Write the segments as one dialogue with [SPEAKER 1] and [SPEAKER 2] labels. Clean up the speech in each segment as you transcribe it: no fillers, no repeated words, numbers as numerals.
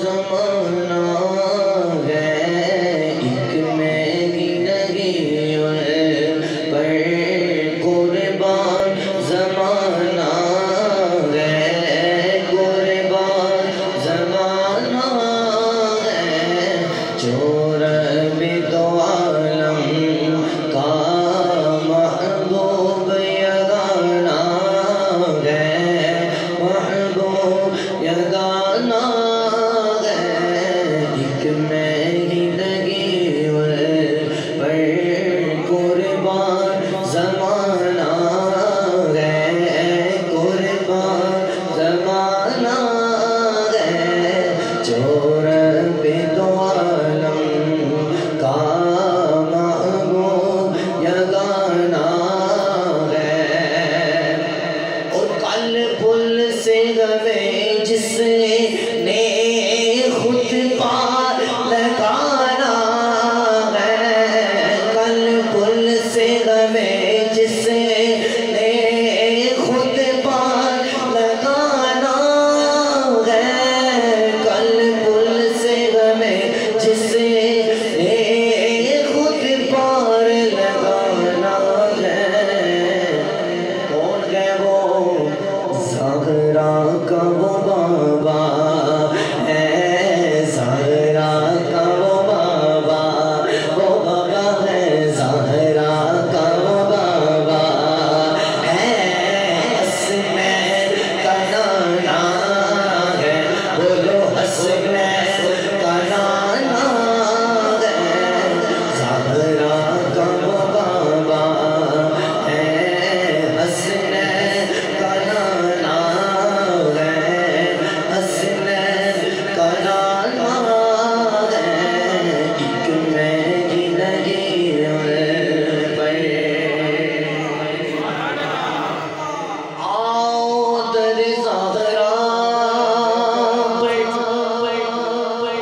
[SPEAKER 1] जमाना है एक मेरी लगी पर कुर्बान जमाना है, कुर्बान जमाना है। चोर भी तो आलम का महबूब यगाना है, महबूब यगाना है। एक मेरी लगी पर कुर्बान जमाना है, कुर्बान जमाना है। चोर पे तो आलम का महबूब यगाना है। और कल पुल से गए जिसने खुद पार लगाना है, कल पुल से गए जिसने खुद पार लगाना है, कल पुल से गए जिसने खुद पार लगाना है। कौन है वो? ज़हरा का वो बाबा है, ज़हरा का वो बाबा है, ज़हरा का वो बाबा है। हसनैन का नाना है, बोलो हसनैन का नाना है। ज़हरा का वो बाबा है, हसनैन का नाना है, हसनैन का नाना है। एक मेरी लगी पर आओ दर ज़हरा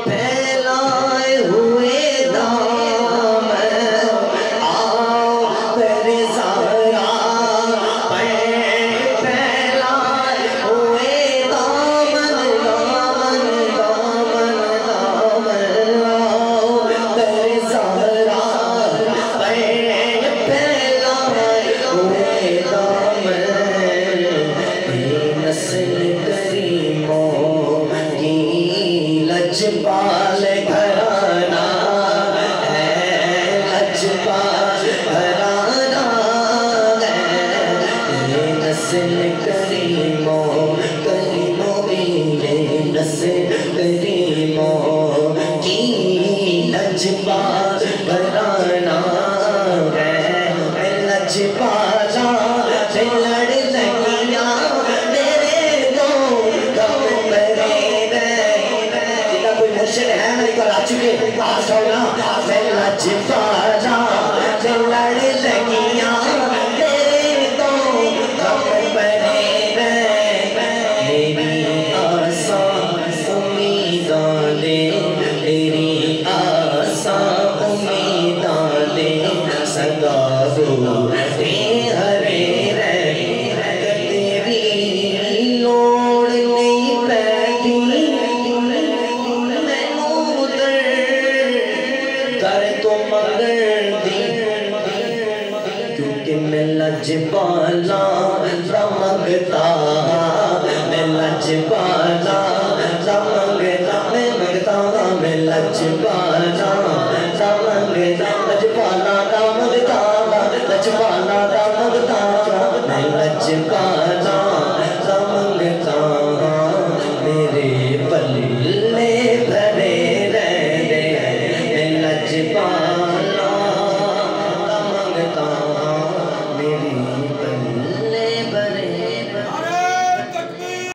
[SPEAKER 1] फैलाए हुए दामन, आओ दर ज़हरा फैलाए हुए दामन, दामन दामन दामन। आओ दर ज़हरा फैलाए हुए दामन। ये नस्ल करीमों की लजपाल घराना है, लजपाल घराना है। ये नस्ल करीमों करीमों ये नस्ल करीमों की लजपाल घराना है। लजपाला से लड़ लगियां मेरे दो गम भरे गए। जितना कोई मुर्शिद है ना इधर आ चुके पास हो ना। मैं लजपाला से लड़ लगियां मेरे दो गम भरे गए। मेरी आसान उम्मीदां दे, तेरी आसान उम्मीदां दे सदा हो हरे रहे। तेरी लोड़ नहीं पैती मैनू उधर कर तो मगर दी, क्योंकि मैं लजपाला दा मंगता, मैं लजपाला दा मंगता, मैं मंगता मैं लजपाला